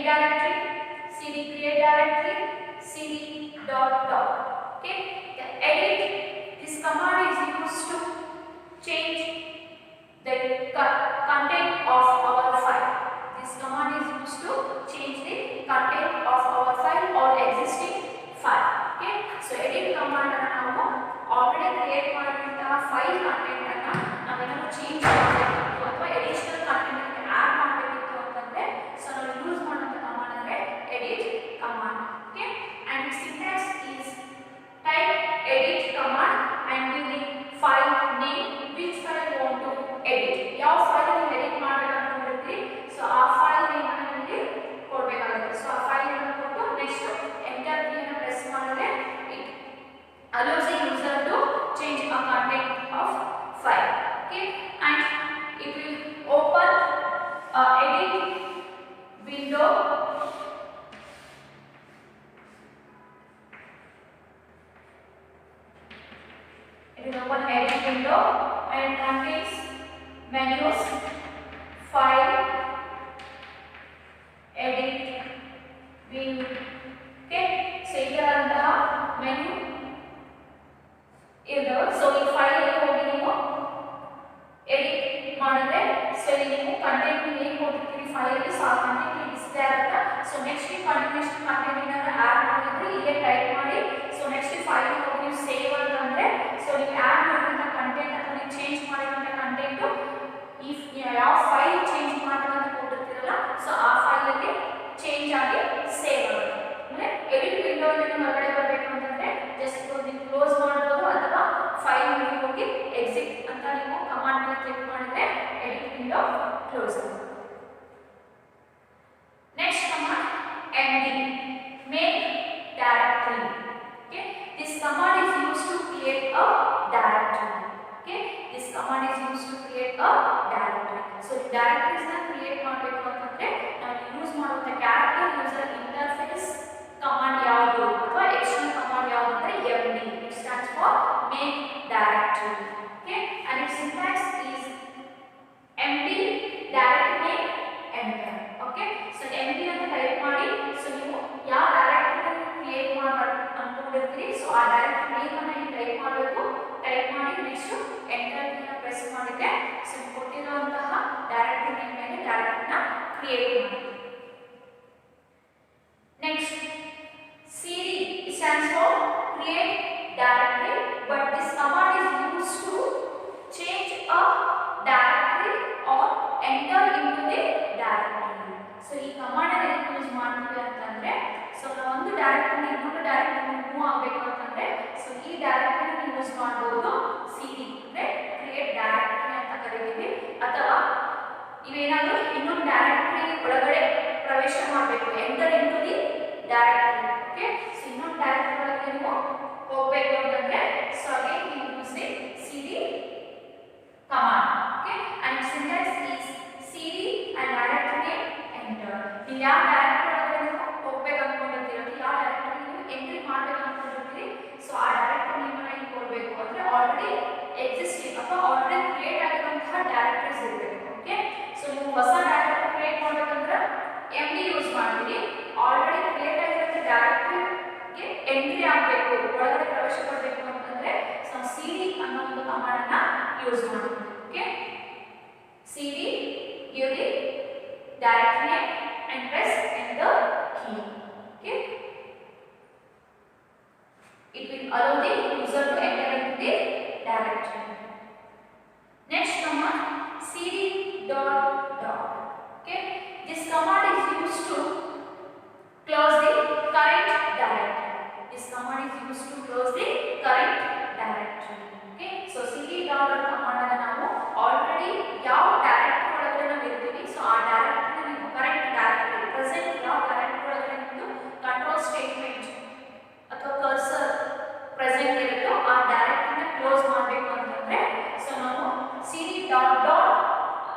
directory, cd create directory, cd dot dot. Okay, the edit, this command is used to change the content of our file. This command is used to change the content of our file or existing file. Okay, so edit command anna ನಾವು already create ಮಾಡಿದಂತಹ file content ಅನ್ನು ನಾವೇನಾದರೂ change ಮಾಡಬೇಕಿತ್ತು ಅಥವಾ additional content ಅನ್ನು add ಮಾಡಬೇಕಿತ್ತು ಅಂತಂದ್ರೆ so ನಾವು ಯೂಸ್ ಮಾಡುವಂತ command ಅಂದ್ರೆ edit command. Okay, and its syntax is type edit command and give the file name, which file you want to edit. ಯಾವ ಫೈಲ್ ಅನ್ನು ಎಡಿಟ್ ಮಾಡಬೇಕು ಅನ್ಕೊಂಡಿರ್ತೀರಿ ಸೊ ಆ ಫೈಲ್ ನೇಮ್ ಅನ್ನು ಇಲ್ಲಿ ಕೊಡಬೇಕಾಗುತ್ತೆ. ಸೊ ಆ ಫೈಲ್ ಅನ್ನು ಕೊಟ್ಟು ನೆಕ್ಸ್ಟ್ ಎಂಟರ್ ಕೀ ಅನ್ನು ಪ್ರೆಸ್ ಮಾಡಿದ್ರೆ it allows the user to change a content of file. Okay, and it will open a edit window. It will open edit window and contains menus, file, edit, view. Okay, so here are the menu. So ಈ file ಅಲ್ಲಿ ಹೋಗಿ ನೀವು edit ಮಾಡಿದ್ರೆ so ಇಲ್ಲಿ ನೀವು content ಏನು ಕೊಟ್ಟಿರ್ತೀರಿ file ಅಲ್ಲಿ so ಆ ಕಂಟೆಂಟ್ ಇಲ್ಲಿ ಡಿಸ್ಪ್ಲೇ ಆಗುತ್ತೆ. ಸೊ ನೆಕ್ಸ್ಟ್ ಈ ಕಂಟಿನ್ಯೂಷನ್ ಕಂಟೆಂಟ್ ಏನಾದರೂ ಆಡ್ ಮಾಡಿದ್ರೆ ಇಲ್ಲೇ ಟೈಪ್ ಮಾಡಿ ಸೊ ನೆಕ್ಸ್ಟ್ ಫೈಲ್ ಹೋಗಿ ನೀವು ಸೇವ್ ಅಂತಂದ್ರೆ ಸೊ ನೀವು ಆಡ್ ಮಾಡಿದಂಥ ಕಂಟೆಂಟ್ ಅಥವಾ ನೀವು ಚೇಂಜ್ ಮಾಡಿದಂಥ ಕಂಟೆಂಟ್ ಈ ಯಾವ ಫೈಲ್ ಚೇಂಜ್ ಮಾಡಬೇಕಂತ ಕೊಟ್ಟಿರ್ತೀರಲ್ಲ ಸೊ ಆ ಫೈಲ್ ಅಲ್ಲಿ ಚೇಂಜ್ ಆಗಿ ಸೇವ್ ಆಗುತ್ತೆ. ಅಂದ್ರೆ ಎಡಿಟ್ ವಿಂಡೋ ಇಂದ ಹೊರಗಡೆ ಬರಬೇಕು ಅಂತಂದ್ರೆ ಜಸ್ಟ್ ನೀವು ಕ್ಲೋಸ್ ಮಾಡಬಹುದು ಅಥವಾ ಫೈಲ್ ಮೇಲೆ ಹೋಗಿ ಎಕ್ಸಿಟ್ ಅಂತ ನೀವು ಕಮಾಂಡ್ ಮೇಲೆ ಕ್ಲಿಕ್ ಮಾಡಿದ್ರೆ ಎಡಿಟ್ ವಿಂಡೋ ಕ್ಲೋಸ್ ಆಗುತ್ತೆ. Next command md make directory. Okay, this command is used to create a directory. Okay, this command is used to create a directory. So directories na create ಮಾಡಬೇಕು ಅಂತಂದ್ರೆ ನಾವು use ಮಾಡುವಂತ character user interface command ಯಾವುದು ಅಥವಾ external command ಯಾವುದು ಅಂದ್ರೆ md. It stands for make directory. Okay, and its syntax is md directory name enter. Okay, so md ಅಂತ type ಮಾಡಿ ಸೊ ನೀವು ಯಾವ ಡೈರೆಕ್ಟರಿ ಕ್ರಿಯೇಟ್ ಮಾಡಬೇಕು ಅನ್ಕೊಂಡಿರ್ತೀರಿ ಸೊ ಆ ಡೈರೆಕ್ಟರಿ ನೇಮ್ ಅನ್ನು ಇಲ್ಲಿ ಟೈಪ್ ಮಾಡಬೇಕು. ಟೈಪ್ ಮಾಡಿ ನೆಕ್ಸ್ಟ್ ಎಂಟರ್ ಕೀ ಅನ್ನು ಪ್ರೆಸ್ ಮಾಡಿದ್ರೆ ಸೊ ಕೊಟ್ಟಿರುವಂತಹ ಡೈರೆಕ್ಟರಿ ನೇಮ್ ಮೇಲೆ ಡೈರೆಕ್ಟರಿನ ಕ್ರಿಯೇಟ್ ಮಾಡಿ. Next cd stands for create directory, but this command is used to change a directory or enter into the directory. So ಈ command ಅನ್ನು use ಮಾಡ್ತೀವಿ ಅಂತಂದ್ರೆ so ನಾವು ಒಂದು ಡೈರೆಕ್ಟರಿ ಇನ್ನೊಂದು ಡೈರೆಕ್ಟರಿ ಮೂವ್ ಆಗಬೇಕು ಅಂತಂದ್ರೆ ಸೊ ಈ ಡೈರೆಕ್ಟರಿ ಯೂಸ್ ಮಾಡಬಹುದು. cd ಅಂದ್ರೆ ಕ್ರಿಯೇಟ್ ಡೈರೆಕ್ಟರಿ ಅಂತ ಕರೀತೀವಿ. ಅಥವಾ ಇವೇನಾದರೂ ಇನ್ನೊಂದು ಡೈರೆಕ್ಟರಿ ಒಳಗಡೆ ಪ್ರವೇಶ ಮಾಡಬೇಕು enter into the directory. Okay, so ಇನ್ನೊಂದು ಡೈರೆಕ್ಟರಿ ಒಳಗೆ ನೀವು ಹೋಗಬೇಕು ಅಂತಂದ್ರೆ so again you use the cd command. Okay, and syntax is cd and directory name enter. ನೀವು ಯಾವ ಡೈರೆಕ್ಟರಿ ಒಳಗಡೆ ನೀವು ಹೋಗಬೇಕು ಅನ್ಕೊಂಡಿರ್ತೀರಿ ಯಾವ ಡೈರೆಕ್ಟರಿ ನೀವು ಎಂಟ್ರಿ ಮಾಡಬೇಕು ಅನ್ಕೊಂಡಿರ್ತೀರಿ ಸೊ ಆ ಡೈರೆಕ್ಟರಿ ನೇಮ್ ಅನ್ನು ಇಲ್ಲಿ ಕೊಡಬೇಕು. ಅಂದ್ರೆ ಆಲ್ರೆಡಿ ಎಕ್ಸಿಸ್ಟಿಂಗ್ ಅಥವಾ ಆಲ್ರೆಡಿ ಕ್ರಿಯೇಟ್ ಆಗಿರುವಂತಹ ಡೈರೆಕ್ಟರೀಸ್ ಇರಬೇಕು. ಓಕೆ, ಸೊ ನೀವು ಹೊಸ ಡೈರೆಕ್ಟರಿ ಕ್ರಿಯೇಟ್ ಮಾಡಬೇಕಂದ್ರೆ md ಯೂಸ್ ಮಾಡ್ತೀರಿ. ಆಲ್ರೆಡಿ ಕ್ರಿಯೇಟ್ ಆಗಿರೋ ಡೈರೆಕ್ಟರಿಗೆ ಎಂಟ್ರಿ ಆಗಬೇಕು ಒಳಗಡೆ ಪ್ರವೇಶ ಪಡಬೇಕು ಅಂತಂದ್ರೆ ಸೊ cd ಅನ್ನೋ ಒಂದು ಕಮಾಂಡ್ ಅನ್ನು ಯೂಸ್ ಮಾಡ್ತೀವಿ. Okay, cd give the directory name and press enter key. Okay, it will allow the user to enter into the directory. Next command cd dot dot. Okay, this command is used to close the current directory. This command is used to close the current directory. Okay, so cd dot dot command ಅನ್ನು ನಾವು already ಯಾವ directory ಒಳಗಡೆ ನಾವು ಇರ್ತೀವಿ so ಆ directory ನೀವು current directory present ಯಾವ directory ಒಳಗಡೆ ನಿಮ್ಮದು ಕಂಟ್ರೋಲ್ ಸ್ಟೇಟ್ಮೆಂಟ್ ಅಥವಾ ಕರ್ಸರ್ ಪ್ರೆಸೆಂಟ್ ಇರುತ್ತೋ ಆ ಡೈರೆಕ್ಟರಿನ ಕ್ಲೋಸ್ ಮಾಡಬೇಕು ಅಂತಂದ್ರೆ ಸೊ ನಾವು cd dot dot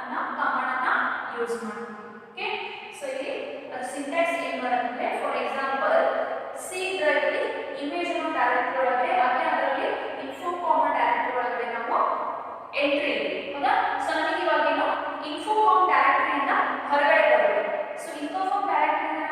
ಅನ್ನೋ ಕಮಾಂಡ್ ಅನ್ನು ಯೂಸ್ ಮಾಡ್ತೀವಿ. ಓಕೆ, ಸೊ ಇಲ್ಲಿ ಅದರ ಸಿಂಟ್ಯಾಕ್ಸ್ ಏನು ಬರುತ್ತೆ for example C drive image ಅನ್ನೋ ಡೈರೆಕ್ಟರಿ ಒಳಗಡೆ ಅದೇ ಅದರಲ್ಲಿ ಇನ್ಫೋ ಕಾಮ್ ಡೈರೆಕ್ಟರಿ ಒಳಗಡೆ ನಾವು ಎಂಟ್ರಿ ಇದೆ ಹೌದಾ. ಸೊ ನಮಗೆ ಇವಾಗ ಏನು ಇನ್ಫೋ ಕಾಮ್ ಡೈರೆಕ್ಟರಿಯಿಂದ ಹೊರಗಡೆ ಬರಬೇಕು. ಸೊ ಇನ್ಫೋ ಕಾಮ್ ಡೈರೆಕ್ಟರಿಯಿಂದ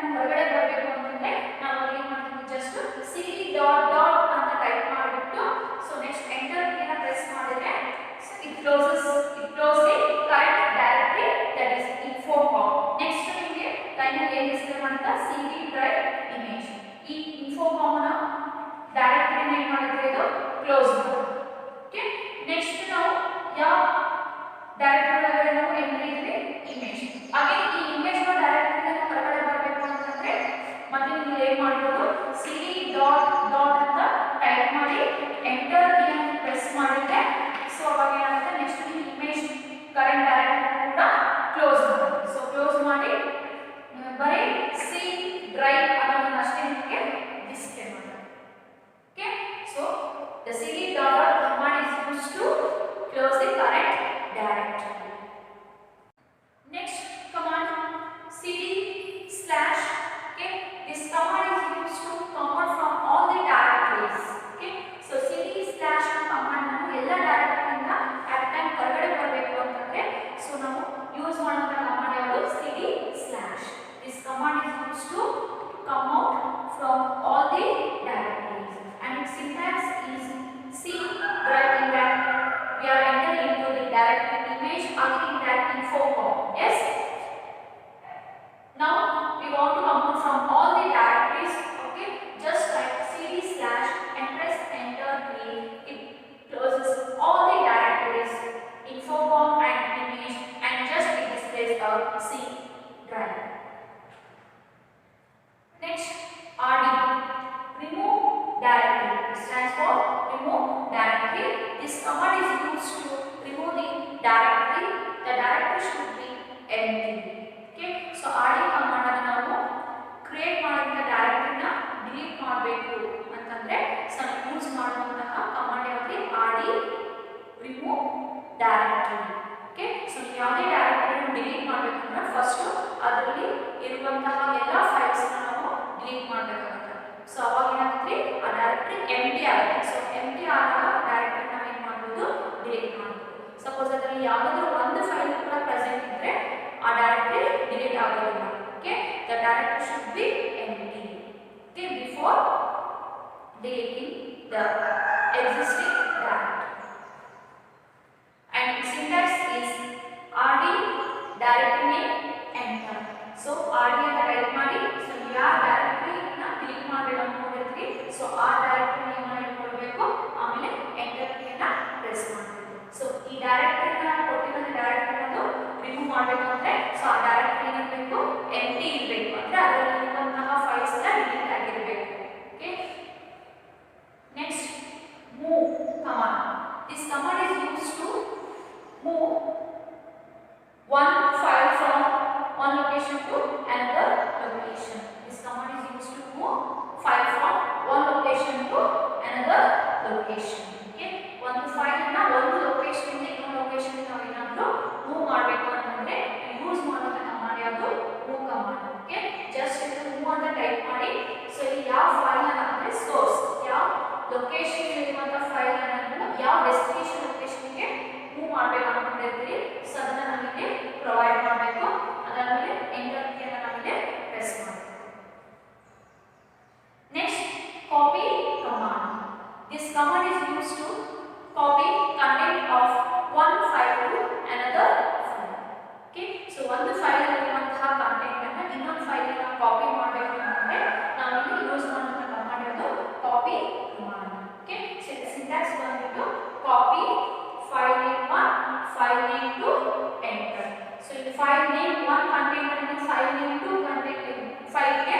a C drive. Next, RD, remove directory. It stands for remove directory. This command is used to remove the directory. The directory should be empty. Okay, so RD command ಅನ್ನು ನಾವು create ಮಾಡಿದ directory ನ delete ಮಾಡಬೇಕು ಅಂತಂದ್ರೆ so use ಮಾಡುವಂತಹ command ಯಾವುದು RD remove directory. Okay, so ಯಾವುದೇ directory ಅನ್ನು ಡಿಲೀಟ್ ಮಾಡಬೇಕಂದ್ರೆ ಫಸ್ಟ್ ಅದರಲ್ಲಿ ಇರುವಂತಹ ಎಲ್ಲ ಫೈಲ್ಸ್ ನ ನಾವು ಡಿಲೀಟ್ ಮಾಡಬೇಕಾಗುತ್ತೆ. ಸೊ ಅವಾಗ ಏನಾಗುತ್ತೆ ಆ ಡೈರೆಕ್ಟರಿ ಎಂಪ್ಟಿ ಆಗುತ್ತೆ. ಸೊ ಎಂಪ್ಟಿ ಆದಾಗ ಡೈರೆಕ್ಟರಿ ನಾವು ಏನು ಮಾಡಬಹುದು ಡಿಲೀಟ್ ಮಾಡಬಹುದು. ಸಪೋಸ್ ಅದರಲ್ಲಿ ಯಾವುದಾದ್ರೂ ಒಂದು ಫೈಲ್ ಕೂಡ ಪ್ರೆಸೆಂಟ್ ಇದ್ರೆ ಆ ಡೈರೆಕ್ಟರಿ ಡಿಲೀಟ್ ಆಗೋದಿಲ್ಲ. Okay, the directory should be empty. Okay, before deleting the existing directory. And syntax is RD directory name enter. So RD ಅಂತ ಟೈಪ್ ಮಾಡಿ. ಸೊ ಯಾವ ಡೈರೆಕ್ಟರಿ ನ ಡಿಲೀಟ್ ಮಾಡಬೇಕು ಅನ್ಕೊಂಡಿರ್ತೀವಿ ಸೊ ಆ ಡೈರೆಕ್ಟರಿ ನೇಮ್ ಅನ್ನು ಇಟ್ಕೊಳ್ಬೇಕು. ಆಮೇಲೆ ಎಂಟರ್ ಕೀನ ಪ್ರೆಸ್ ಮಾಡಬೇಕು. ಸೊ ಈ ಡೈರೆಕ್ಟರಿ ನ ಕೊಟ್ಟಿರೋ ಡೈರೆಕ್ಟರಿ ಅನ್ನು ರಿಮೂವ್ ಮಾಡಬೇಕು ಅಂದ್ರೆ ಸೊ ಆ ಡೈರೆಕ್ಟರಿ ಏನಿರಬೇಕು ಎಂಪ್ಟಿ ಇರಬೇಕು. ಅಂದ್ರೆ ಅದರಲ್ಲಿ ಇರುವಂತಹ ಫೈಲ್ಸ್ ಎಲ್ಲ ಡಿಲೀಟ್ ಆಗಿರಬೇಕು. Okay, next move command. This command is used to move one file from one location to another location. This command is used to move file from one location to another location. Okay, ಒಂದು file ನ ಒಂದು location ಇಂದ ಇನ್ನೊಂದು location ಗೆ ನಾವು ಏನಾದರೂ move ಮಾಡಬೇಕು ಅಂತಂದ್ರೆ ಯೂಸ್ ಮಾಡುವಂತ ಕಮಾಂಡ್ ಯಾವುದು ಮೂವ್ ಕಮಾಂಡ್. ಓಕೆ, ಜಸ್ಟ್ ಇದು ಮೂವ್ ಅಂತ ಟೈಪ್ ಮಾಡಿ. ಸೊ ಇಲ್ಲಿ ಯಾವ ಫೈಲ್ ಅನ್ನು ಅಂದ್ರೆ ಸೋರ್ಸ್ ಯಾವ ಲೊಕೇಶನ್ ಇರುವಂತ ಫೈಲ್ ಅನ್ನು ಯಾವ ಡೆಸ್ಟಿನೇಷನ್ ಲೊಕೇಶನ್ ಗೆ ಮೂವ್ ಮಾಡಬೇಕು ಅನ್ಕೊಂಡಿರ್ತೀವಿ ಸೊ ಅದನ್ನ ನಮಗೆ ಪ್ರೊವೈಡ್ ಮಾಡಬೇಕು. ಅದಾದ್ಮೇಲೆ ಎಂಟರ್ ಕೀ ಅನ್ನು ನಮಗೆ ಪ್ರೆಸ್ ಮಾಡಬೇಕು. Next, copy command. This command is used to copy content of one file to another file. Okay, so ಒಂದು ಫೈಲ್ ಇರುವಂತಹ ಕಂಟೆಂಟ್ ಅನ್ನು ಇನ್ನೊಂದು ಫೈಲ್ ಗೆ ನಾವು ಕಾಪಿ ಮಾಡಬೇಕು ಅಂತಂದ್ರೆ ನಾವು ಇಲ್ಲಿ ಯೂಸ್ ಮಾಡುವಂತ ಕಮಾಂಡ್ ಯಾವುದು copy command. Okay, so syntax ಬಂದ್ಬಿಟ್ಟು copy file name 1 file name 2 enter. So ಇದು ಫೈಲ್ ನೇಮ್ 1 ಕಂಟೆಂಟ್ ಅನ್ನು ಫೈಲ್ ನೇಮ್ 2 ಕಂಟೆಂಟ್ ಫೈಲ್ ಗೆ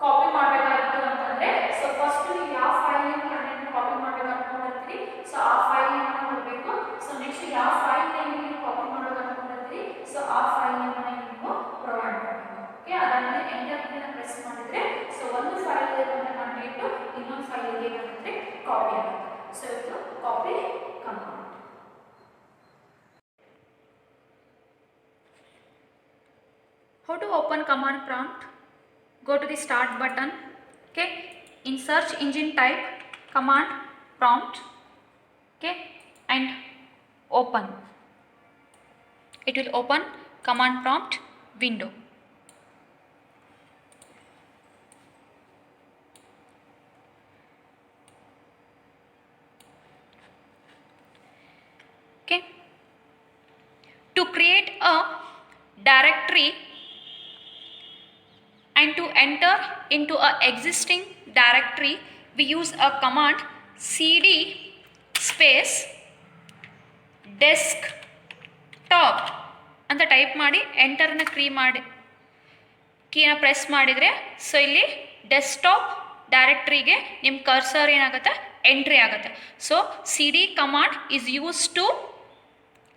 ಕಾಪಿ ಮಾಡಬೇಕಾಗಿತ್ತು ಅಂತಂದ್ರೆ ಸೊ ಫಸ್ಟ್ ನೀವು ಯಾವ ಫೈಲ್ ನೇಮ್ ಕಂಟೆಂಟ್ ಕಾಪಿ ಮಾಡಬೇಕು ಅನ್ಕೊಂಡಿರ್ತೀರಿ ಸೊ ಆ ಫೈಲ್ ನೇಮ್ ಅನ್ನು ಕೊಡಬೇಕು. ಸೊ ನೆಕ್ಸ್ಟ್ ಯಾವ ಫೈಲ್ ನೇಮ್ ಗೆ ಕಾಪಿ ಮಾಡಬೇಕು ಅನ್ಕೊಂಡಿರ್ತೀರಿ ಸೊ ಆ ಫೈಲ್ ನೇಮ್ ಅನ್ನು ನೀವು ಪ್ರೊವೈಡ್ ಮಾಡಬೇಕು. ಓಕೆ, ಅದಾದ್ಮೇಲೆ ಎಂಟರ್ ಕೀ ಅನ್ನು ಪ್ರೆಸ್ ಮಾಡಿದ್ರೆ ಸೊ ಒಂದು ಫೈಲ್ ಇರುವಂತ ಕಂಟೆಂಟ್ ಇನ್ನೊಂದು ಫೈಲ್ ಗೆ ಏನಾಗುತ್ತೆ ಕಾಪಿ ಆಗುತ್ತೆ. ಸೊ ಇದು copy command. How to open command prompt? Go to the start button. Okay, in search engine type command prompt. Okay, and open. It will open command prompt window. Okay, to create a directory and to enter into a existing directory we use a command cd space desktop ಅಂತ type ಮಾಡಿ enter ನ ಕೀನ press ಮಾಡಿದರೆ so ಇಲ್ಲಿ desktop ಡೈರೆಕ್ಟರಿಗೆ ನಿಮ್ಮ cursor ಏನಾಗುತ್ತೆ entry ಆಗುತ್ತೆ. So cd command is used to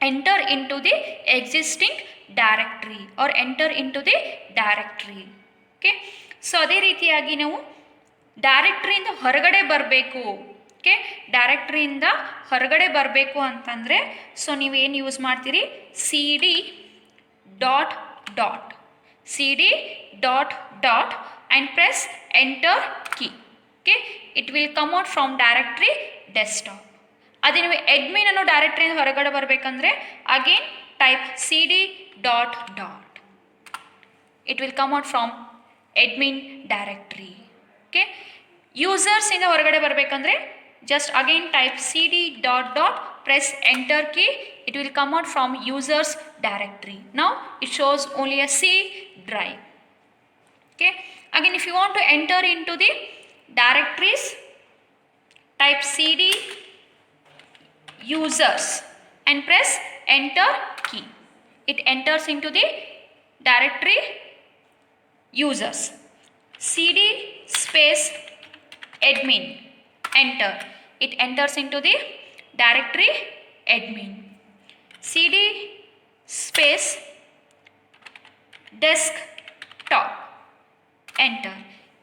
enter into the existing directory or enter into the directory. Okay, so ಅದೇ ರೀತಿಯಾಗಿ ನಾವು ಡೈರೆಕ್ಟ್ರಿಯಿಂದ ಹೊರಗಡೆ ಬರಬೇಕು. ಓಕೆ, ಡೈರೆಕ್ಟ್ರಿಯಿಂದ ಹೊರಗಡೆ ಬರಬೇಕು ಅಂತಂದರೆ ಸೊ ನೀವೇನು ಯೂಸ್ ಮಾಡ್ತೀರಿ cd dot dot and press enter key. Okay, it will come out from directory desktop. ಅದೇ ನೀವು admin ಅನ್ನೋ ಡೈರೆಕ್ಟ್ರಿಯಿಂದ ಹೊರಗಡೆ ಬರಬೇಕಂದ್ರೆ again type cd dot it will come out from admin directory. Okay, users ಇಂದ ಹೊರಗಡೆ ಬರಬೇಕಂದ್ರೆ just again type cd dot press enter key. It will come out from users directory. Now it shows only a C drive. Okay, again if you want to enter into the directories type cd users and press enter key. it enters into the directory users. cd space admin, enter, it enters into the directory admin. cd space desktop, enter,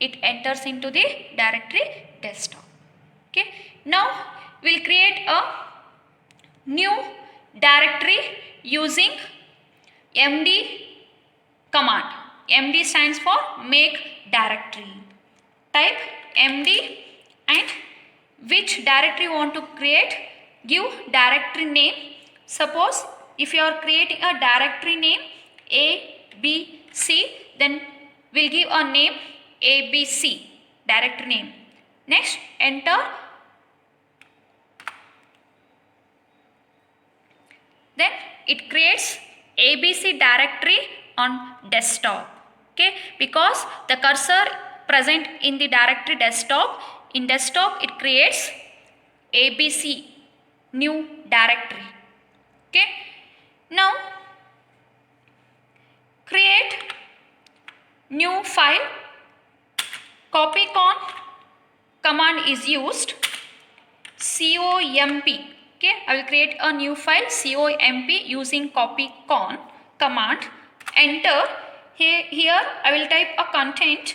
it enters into the directory desktop. Okay, now we'll create a new directory using md command. md stands for make directory. Type md and which directory you want to create, give directory name. Suppose if you are creating a directory name abc, then we'll give a name abc directory name. Next, enter. Then it creates abc directory on desktop. Okay, because the cursor present in the directory desktop, in desktop it creates abc new directory. Okay, now create new file. Copycon command is used. comp. Okay, I will create a new file comp using copycon command. Enter. Here I will type a content.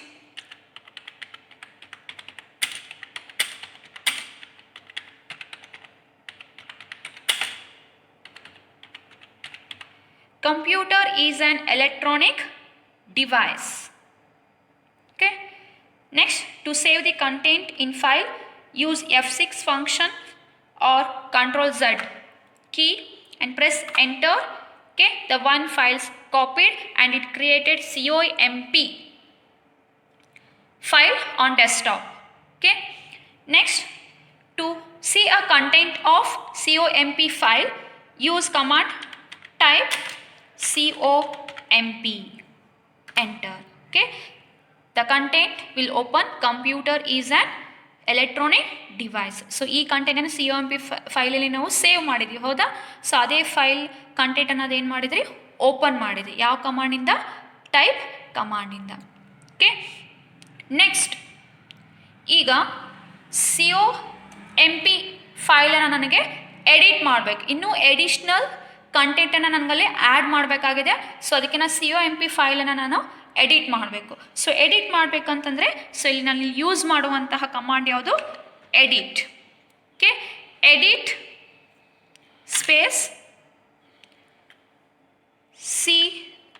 Computer is an electronic device. Okay. Next, to save the content in file, use F6 function or Ctrl Z key and press enter. Okay, the one file's copied and it created comp file on desktop. Okay. Next, to see a content of comp file, use command type comp, enter. Okay, the content will open. Computer is an electronic device. So ಈ ಕಂಟೆಂಟನ್ನು comp ಫೈಲಲ್ಲಿ ನಾವು save ಮಾಡಿದ್ವಿ, ಹೌದಾ? So ಅದೇ file content ಅನ್ನೋದು ಏನು ಮಾಡಿದ್ರಿ, open ಮಾಡಿದ್ರಿ. ಯಾವ ಕಮಾಂಡಿಂದ? ಟೈಪ್ ಕಮಾಂಡಿಂದ. ಓಕೆ, ನೆಕ್ಸ್ಟ್ ಈಗ comp ಫೈಲನ್ನು ನನಗೆ ಎಡಿಟ್ ಮಾಡಬೇಕು. ಇನ್ನೂ ಎಡಿಷ್ನಲ್ ಕಂಟೆಂಟನ್ನು ನನಗಲ್ಲಿ ಆ್ಯಡ್ ಮಾಡಬೇಕಾಗಿದೆ. ಸೊ ಅದಕ್ಕೆ ನಾನು comp ಫೈಲನ್ನು ನಾನು ಎಡಿಟ್ ಮಾಡಬೇಕು. ಸೊ ಎಡಿಟ್ ಮಾಡಬೇಕಂತಂದರೆ ಸೊ ಇಲ್ಲಿ ನಾನು ಯೂಸ್ ಮಾಡುವಂತಹ ಕಮಾಂಡ್ ಯಾವುದು? Edit. Okay, edit space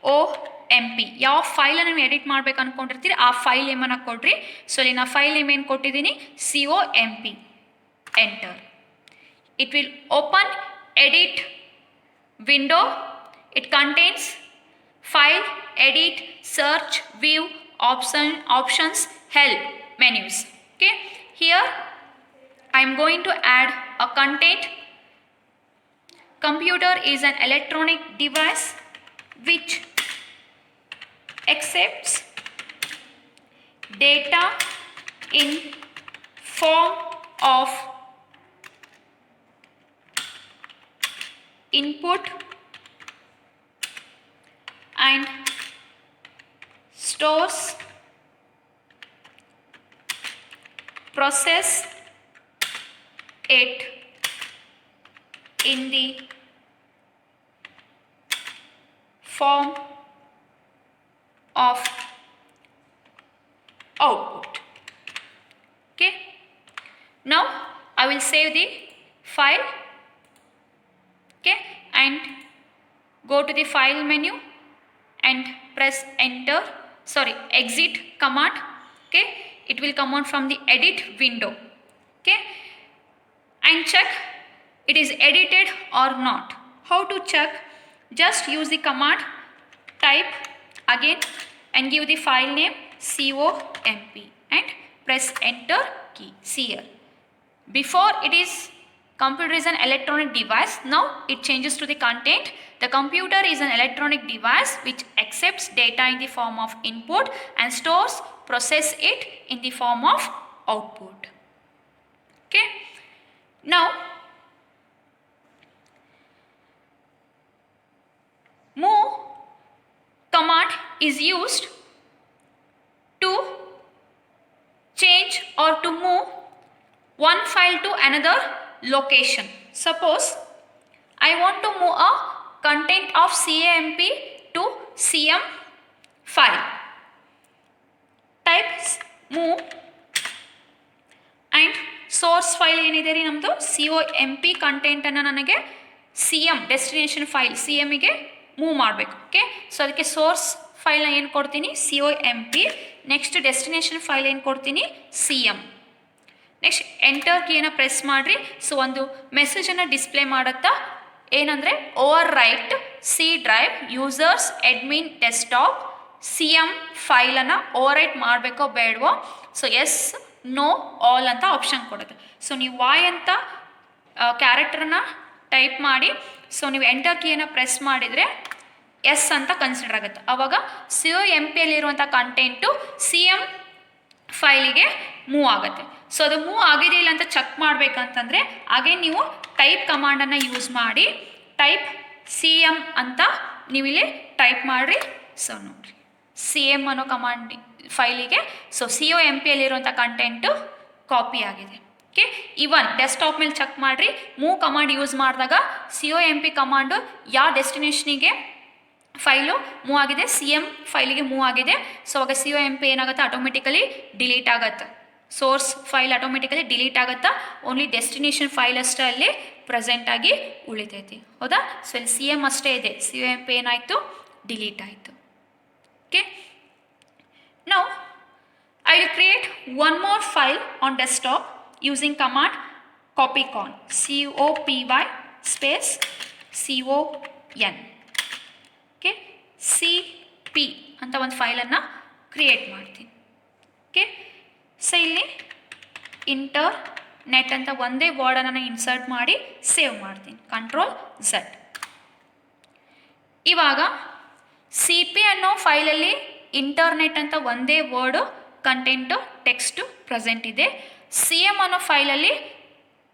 comp. ಯಾವ ಫೈಲನ್ನು ನೀವು ಎಡಿಟ್ ಮಾಡ್ಬೇಕು ಅಂದ್ಕೊಂಡಿರ್ತೀರಿ ಆ ಫೈಲ್ ನೇಮನ್ನು ಕೊಡ್ರಿ. ಸೊ ಇಲ್ಲಿ ನಾನು ಫೈಲ್ ನೇಮ್ ಏನು ಕೊಟ್ಟಿದ್ದೀನಿ? comp. Enter. It will open edit window. It contains file, edit, search, view, options, help menus. Okay, here I am going to add a content. Computer is an electronic device which accepts data in form of input and stores, process it in the form of output. Okay, now I will save the file. Okay, and go to the file menu and press enter, exit command. Okay, it will come out from the edit window. Okay, and check it is edited or not. How to check? Just use the command type again and give the file name comp and press enter key. See here, before it is computer is an electronic device, now it changes to the content. The computer is an electronic device which accepts data in the form of input and stores, process it in the form of output. Okay, now move is used to change or to move one file to another location. Suppose I want to move a content of CAMP to CM file. Type move and source file ಏನಿದೆ ರೀ ನಮ್ಮದು COMP ಕಂಟೆಂಟನ್ನು ನನಗೆ CM destination file CMಗೆ move ಮಾಡಬೇಕು. Okay, so ಅದಕ್ಕೆ source ಫೈಲ್ನ ಏನು ಕೊಡ್ತೀನಿ COMP, next destination file ಏನು ಕೊಡ್ತೀನಿ CM. ನೆಕ್ಸ್ಟ್ ಎಂಟರ್ ಕೀನ ಪ್ರೆಸ್ ಮಾಡಿರಿ. ಸೊ ಒಂದು ಮೆಸೇಜನ್ನು ಡಿಸ್ಪ್ಲೇ ಮಾಡುತ್ತಾ ಏನಂದರೆ over right C drive users admin desktop CM ಫೈಲನ್ನು ಓವರ್ ರೈಟ್ ಮಾಡಬೇಕೋ ಬೇಡವೋ, ಸೊ ಎಸ್ ನೋ ಆಲ್ ಅಂತ ಆಪ್ಷನ್ ಕೊಡುತ್ತೆ. ಸೊ ನೀವು ವಾಯ್ ಅಂತ ಕ್ಯಾರೆಕ್ಟರ್ನ ಟೈಪ್ ಮಾಡಿ, ಸೊ ನೀವು ಎಂಟರ್ ಕೀಯನ್ನು ಪ್ರೆಸ್ ಮಾಡಿದರೆ ಎಸ್ ಅಂತ ಕನ್ಸಿಡರ್ ಆಗುತ್ತೆ. ಆವಾಗ COMPಯಲ್ಲಿರುವಂಥ ಕಂಟೆಂಟು CM ಫೈಲಿಗೆ ಮೂವ್ ಆಗುತ್ತೆ. ಸೊ ಅದು ಮೂವ್ ಆಗಿದೆ ಇಲ್ಲ ಅಂತ ಚೆಕ್ ಮಾಡಬೇಕಂತಂದರೆ ಹಾಗೆ ನೀವು ಟೈಪ್ ಕಮಾಂಡನ್ನು ಯೂಸ್ ಮಾಡಿ ಟೈಪ್ CM ಅಂತ ನೀವಿಲ್ಲಿ ಟೈಪ್ ಮಾಡಿರಿ. ಸೊ ನೋಡಿರಿ CM ಅನ್ನೋ ಕಮಾಂಡ್ ಫೈಲಿಗೆ ಸೊ COMPಯಲ್ಲಿರುವಂಥ ಕಂಟೆಂಟು ಕಾಪಿ ಆಗಿದೆ. ಓಕೆ, ಇವನ್ ಡೆಸ್ಕ್ಟಾಪ್ ಮೇಲೆ ಚೆಕ್ ಮಾಡಿರಿ. ಮೂವ್ ಕಮಾಂಡ್ ಯೂಸ್ ಮಾಡಿದಾಗ COMP ಕಮಾಂಡು ಯಾವ ಡೆಸ್ಟಿನೇಷನಿಗೆ ಫೈಲು ಮೂವ್ ಆಗಿದೆ CM ಫೈಲಿಗೆ ಮೂವ್ ಆಗಿದೆ. ಸೊ ಅವಾಗ COMP ಏನಾಗುತ್ತೆ ಆಟೋಮೆಟಿಕಲಿ ಡಿಲೀಟ್ ಆಗುತ್ತೆ. ಸೋರ್ಸ್ ಫೈಲ್ ಆಟೋಮೆಟಿಕಲಿ ಡಿಲೀಟ್ ಆಗುತ್ತಾ, ಓನ್ಲಿ ಡೆಸ್ಟಿನೇಷನ್ ಫೈಲ್ ಅಷ್ಟೇ ಅಲ್ಲಿ ಪ್ರೆಸೆಂಟಾಗಿ ಉಳಿತೈತಿ. ಹೌದಾ? ಸೊ ಇಲ್ಲಿ CM ಅಷ್ಟೇ ಇದೆ, COMP ಏನಾಯಿತು ಡಿಲೀಟ್ ಆಯಿತು. Okay, now I will create one more file on desktop using command copycon COPY space CON. Okay, CP ಅಂತ ಒಂದು ಫೈಲನ್ನು ಕ್ರಿಯೇಟ್ ಮಾಡ್ತೀನಿ. ಓಕೆ, ಸೊ ಇಲ್ಲಿ ಇಂಟರ್ ನೆಟ್ ಅಂತ ಒಂದೇ ವರ್ಡನ್ನು ಇನ್ಸರ್ಟ್ ಮಾಡಿ ಸೇವ್ ಮಾಡ್ತೀನಿ. Ctrl+Z. ಇವಾಗ CP ಅನ್ನೋ ಫೈಲಲ್ಲಿ ಇಂಟರ್ನೆಟ್ ಅಂತ ಒಂದೇ ವರ್ಡು ಕಂಟೆಂಟು ಟೆಕ್ಸ್ಟು ಪ್ರೆಸೆಂಟ್ ಇದೆ. CM ಅನ್ನೋ ಫೈಲಲ್ಲಿ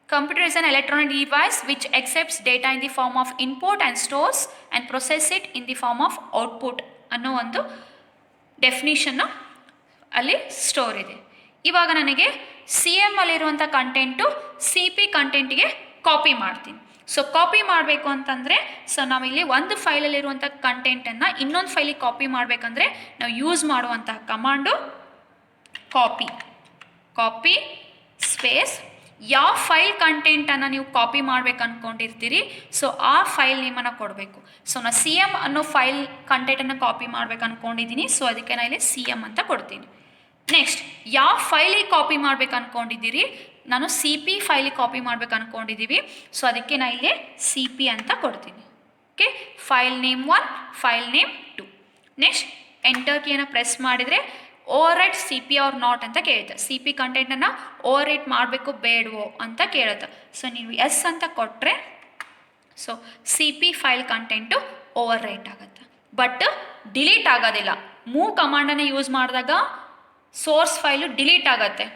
computer is an electronic device which accepts data in the form of input and stores and process it in the form of output ಅನ್ನೋ ಒಂದು ಡೆಫಿನಿಷನ್ನು ಅಲ್ಲಿ ಸ್ಟೋರ್ ಇದೆ. ಇವಾಗ ನನಗೆ CM ಅಲ್ಲಿರುವಂಥ ಕಂಟೆಂಟು CP ಕಂಟೆಂಟಿಗೆ ಕಾಪಿ ಮಾಡ್ತೀನಿ. ಸೊ ಕಾಪಿ ಮಾಡಬೇಕು ಅಂತಂದರೆ ಸೊ ನಾವಿಲ್ಲಿ ಒಂದು ಫೈಲಲ್ಲಿರುವಂಥ ಕಂಟೆಂಟನ್ನು ಇನ್ನೊಂದು ಫೈಲಿಗೆ ಕಾಪಿ ಮಾಡಬೇಕಂದ್ರೆ ನಾವು ಯೂಸ್ ಮಾಡುವಂಥ ಕಮಾಂಡು ಕಾಪಿ ಸ್ಪೇಸ್ ಯಾವ ಫೈಲ್ ಕಂಟೆಂಟನ್ನು ನೀವು ಕಾಪಿ ಮಾಡ್ಬೇಕು ಅಂದ್ಕೊಂಡಿರ್ತೀರಿ ಸೊ ಆ ಫೈಲ್ ನೇಮನ್ನು ಕೊಡಬೇಕು. ಸೊ ನಾನು CM ಅನ್ನೋ ಫೈಲ್ ಕಂಟೆಂಟನ್ನು ಕಾಪಿ ಮಾಡ್ಬೇಕು ಅಂದ್ಕೊಂಡಿದ್ದೀನಿ. ಸೊ ಅದಕ್ಕೆ ನಾನು ಇಲ್ಲಿ CM ಅಂತ ಕೊಡ್ತೀನಿ. ನೆಕ್ಸ್ಟ್ ಯಾವ ಫೈಲಿಗೆ ಕಾಪಿ ಮಾಡ್ಬೇಕು ಅಂದ್ಕೊಂಡಿದ್ದೀರಿ, ನಾನು CP ಫೈಲಿಗೆ ಕಾಪಿ ಮಾಡ್ಬೇಕು ಅಂದ್ಕೊಂಡಿದ್ದೀವಿ. ಸೊ ಅದಕ್ಕೆ ನಾನು ಇಲ್ಲಿ CP ಅಂತ ಕೊಡ್ತೀನಿ. Okay, file name 1, file name 2. Next enter ಕೀಯನ್ನು ಪ್ರೆಸ್ ಮಾಡಿದರೆ overwrite CP or not ಅಂತ ಕೇಳುತ್ತೆ. CP ಕಂಟೆಂಟನ್ನು ಓವರ್ ರೈಟ್ ಮಾಡಬೇಕು ಬೇಡವೋ ಅಂತ ಕೇಳುತ್ತೆ. ಸೊ ನೀವು ಎಸ್ ಅಂತ ಕೊಟ್ಟರೆ so CP file content overwrite ಆಗುತ್ತೆ, ಬಟ್ ಡಿಲೀಟ್ ಆಗೋದಿಲ್ಲ. ಮೂವ್ ಕಮಾಂಡನ್ನು ಯೂಸ್ ಮಾಡಿದಾಗ ಸೋರ್ಸ್ ಫೈಲು ಡಿಲೀಟ್ ಆಗುತ್ತೆ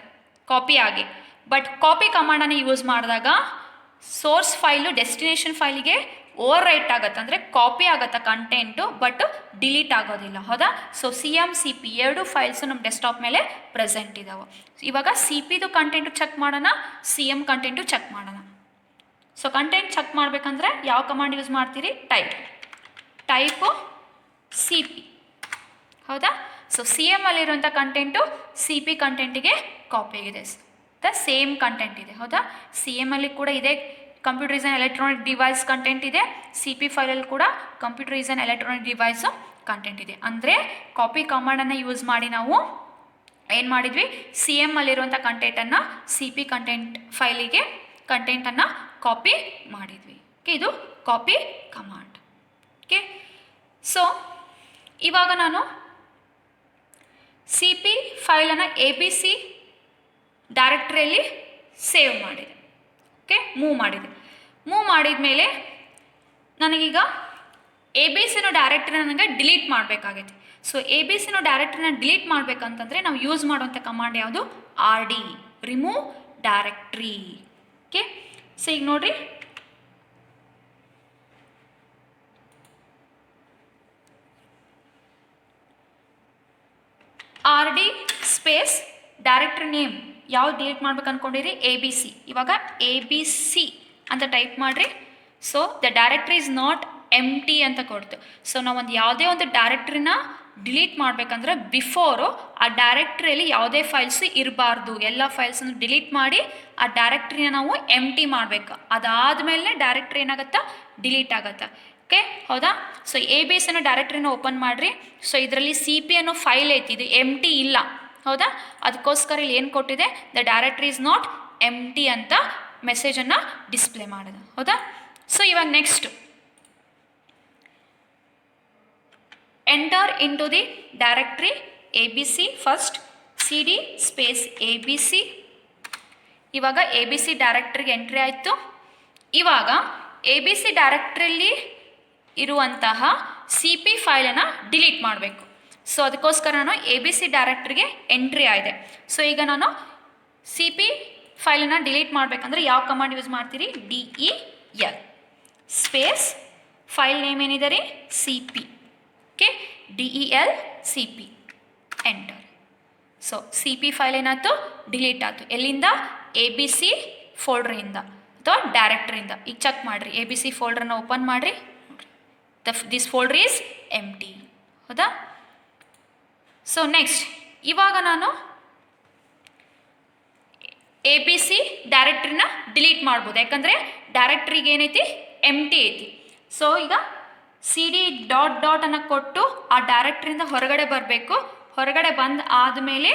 ಕಾಪಿ ಆಗಿ, ಬಟ್ ಕಾಪಿ ಕಮಾಂಡನ್ನು ಯೂಸ್ ಮಾಡಿದಾಗ ಸೋರ್ಸ್ ಫೈಲು ಡೆಸ್ಟಿನೇಷನ್ ಫೈಲಿಗೆ ಓವರ್ ರೈಟ್ ಆಗುತ್ತೆ, ಅಂದರೆ ಕಾಪಿ ಆಗುತ್ತೆ ಕಂಟೆಂಟು, ಬಟ್ ಡಿಲೀಟ್ ಆಗೋದಿಲ್ಲ. ಹೌದಾ? ಸೊ CM CP ಎರಡು ಫೈಲ್ಸು ನಮ್ಮ ಡೆಸ್ಕ್ಟಾಪ್ ಮೇಲೆ ಪ್ರೆಸೆಂಟ್ ಇದ್ದಾವೆ. ಇವಾಗ CPದು ಕಂಟೆಂಟು ಚೆಕ್ ಮಾಡೋಣ, CM ಕಂಟೆಂಟು ಚೆಕ್ ಮಾಡೋಣ. ಸೊ ಕಂಟೆಂಟ್ ಚೆಕ್ ಮಾಡಬೇಕಂದ್ರೆ ಯಾವ ಕಮಾಂಡ್ ಯೂಸ್ ಮಾಡ್ತೀರಿ? Type CP. ಹೌದಾ? ಸೊ CM ಅಲ್ಲಿರುವಂಥ ಕಂಟೆಂಟು CP ಕಂಟೆಂಟಿಗೆ ಕಾಪಿ ಆಗಿದೆ. ದ ಸೇಮ್ ಕಂಟೆಂಟ್ ಇದೆ. ಹೌದಾ? CM ಅಲ್ಲಿ ಕೂಡ ಇದೆ computer is an electronic device content ಇದೆ, CP ಫೈಲಲ್ಲಿ ಕೂಡ computer is an electronic device content ಇದೆ. ಅಂದರೆ ಕಾಪಿ ಕಮಾಂಡನ್ನು ಯೂಸ್ ಮಾಡಿ ನಾವು ಏನು ಮಾಡಿದ್ವಿ, CM ಅಲ್ಲಿರುವಂಥ ಕಂಟೆಂಟನ್ನು CP ಕಂಟೆಂಟ್ ಫೈಲಿಗೆ ಕಂಟೆಂಟನ್ನು ಕಾಪಿ ಮಾಡಿದ್ವಿ. ಓಕೆ, ಇದು ಕಾಪಿ ಕಮಾಂಡ್. ಓಕೆ, ಸೊ ಇವಾಗ ನಾನು CP ಫೈಲನ್ನು ABC ಡೈರೆಕ್ಟ್ರಿಯಲ್ಲಿ ಸೇವ್ ಮಾಡಿದೆ. ಓಕೆ, ಮೂವ್ ಮಾಡಿದ ಮೇಲೆ ನನಗೀಗ ABCನೋ ಡೈರೆಕ್ಟ್ರಿನ ನನಗೆ ಡಿಲೀಟ್ ಮಾಡಬೇಕಾಗೈತಿ. ಸೊ ABCನೋ ಡೈರೆಕ್ಟ್ರಿನ ಡಿಲೀಟ್ ಮಾಡಬೇಕಂತಂದರೆ ನಾವು ಯೂಸ್ ಮಾಡುವಂಥ ಕಮಾಂಡ್ ಯಾವುದು? RD, remove directory. Okay, so ಈಗ ನೋಡಿರಿ RD ಸ್ಪೇಸ್ ಡೈರೆಕ್ಟರಿ ನೇಮ್ ಯಾವ್ದು ಡಿಲೀಟ್ ಮಾಡ್ಬೇಕು ಅಂದ್ಕೊಂಡಿರಿ ABC. ಇವಾಗ ABC ಅಂತ ಟೈಪ್ ಮಾಡಿರಿ. So the directory is not empty ಅಂತ ಕೊಡ್ತು. ಸೊ ನಾವೊಂದು ಯಾವುದೇ ಒಂದು ಡೈರೆಕ್ಟ್ರಿನ ಡಿಲೀಟ್ ಮಾಡಬೇಕಂದ್ರೆ ಬಿಫೋರು ಆ ಡೈರೆಕ್ಟ್ರಿಯಲ್ಲಿ ಯಾವುದೇ ಫೈಲ್ಸು ಇರಬಾರ್ದು, ಎಲ್ಲ ಫೈಲ್ಸನ್ನು ಡಿಲೀಟ್ ಮಾಡಿ ಆ ಡೈರೆಕ್ಟ್ರಿನ ನಾವು ಎಂಟಿ ಮಾಡಬೇಕು. ಅದಾದಮೇಲೆ ಡೈರೆಕ್ಟ್ರಿ ಏನಾಗುತ್ತಾ ಡಿಲೀಟ್ ಆಗುತ್ತೆ. ಓಕೆ ಹೌದಾ. ಸೊ ABC ಅನ್ನೋ ಡೈರೆಕ್ಟ್ರಿನ ಓಪನ್ ಮಾಡಿರಿ. ಸೊ ಇದರಲ್ಲಿ CP ಅನ್ನೋ ಫೈಲ್ ಐತಿ, ಇದು ಎಂಟಿ ಇಲ್ಲ ಹೌದಾ. ಅದಕ್ಕೋಸ್ಕರ ಇಲ್ಲಿ ಏನು ಕೊಟ್ಟಿದೆ, the directory is not empty ಅಂತ ಮೆಸೇಜನ್ನು ಡಿಸ್ಪ್ಲೇ ಮಾಡೋದು ಹೌದಾ. ಸೊ ಇವಾಗ next enter into the directory ABC. First CD space ABC. ಇವಾಗ ABC ಡೈರೆಕ್ಟ್ರಿಗೆ ಎಂಟ್ರಿ ಆಯಿತು. ಇವಾಗ ABC ಡೈರೆಕ್ಟ್ರಿಯಲ್ಲಿ ಇರುವಂತಹ CP ಫೈಲನ್ನು ಡಿಲೀಟ್ ಮಾಡಬೇಕು. ಸೊ ಅದಕ್ಕೋಸ್ಕರ ನಾನು ABC ಡೈರೆಕ್ಟ್ರಿಗೆ ಎಂಟ್ರಿ ಆಗಿದೆ. ಸೊ ಈಗ ನಾನು CP ಫೈಲನ್ನು ಡಿಲೀಟ್ ಮಾಡಬೇಕಂದ್ರೆ ಯಾವ ಕಮಾಂಡ್ ಯೂಸ್ ಮಾಡ್ತೀರಿ, DEL ಸ್ಪೇಸ್ ಫೈಲ್ ನೇಮ್ ಏನಿದೆ ರೀ CP. Okay DEL CP enter. So CP file ಏನಾಯ್ತು, ಡಿಲೀಟ್ ಆಯಿತು. ಎಲ್ಲಿಂದ, ABC ಫೋಲ್ಡ್ರಿಂದ ಅಥವಾ ಡೈರೆಕ್ಟ್ರಿಂದ. ಈಗ ಚೆಕ್ ಮಾಡಿರಿ, ABC ಫೋಲ್ಡ್ರನ್ನ ಓಪನ್ ಮಾಡಿರಿ. ದಿಸ್ ಫೋಲ್ಡರ್ ಈಸ್ ಎಂಟಿ ಹೌದಾ. ಸೊ ನೆಕ್ಸ್ಟ್ ಇವಾಗ ನಾನು ABC ಡೈರೆಕ್ಟ್ರಿನ ಡಿಲೀಟ್ ಮಾಡ್ಬೋದು, ಯಾಕಂದರೆ ಡೈರೆಕ್ಟ್ರಿಗೆ ಏನೈತಿ ಎಂಟಿ ಐತಿ. ಸೊ ಈಗ CD ಡಾಟ್ ಅನ್ನು ಕೊಟ್ಟು ಆ ಡೈರೆಕ್ಟ್ರಿಯಿಂದ ಹೊರಗಡೆ ಬರಬೇಕು. ಹೊರಗಡೆ ಬಂದು ಆದಮೇಲೆ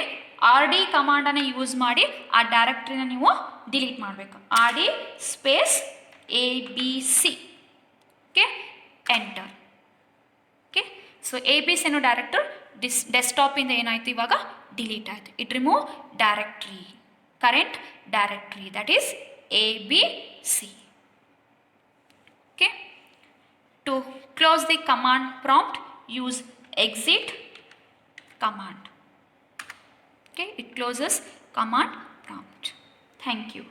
RD ಕಮಾಂಡನ್ನು ಯೂಸ್ ಮಾಡಿ ಆ ಡೈರೆಕ್ಟ್ರಿನ ನೀವು ಡಿಲೀಟ್ ಮಾಡಬೇಕು. RD space ABC. Okay enter. Okay so ABC ಅನ್ನೋ ಡೈರೆಕ್ಟರ್ ಡೆಸ್ಕ್ಟಾಪಿಂದ ಏನಾಯಿತು, ಇವಾಗ ಡಿಲೀಟ್ ಆಯಿತು. It remove directory, current directory, that is ABC. Okay. To close the command prompt, use exit command. Okay, it closes command prompt. Thank you.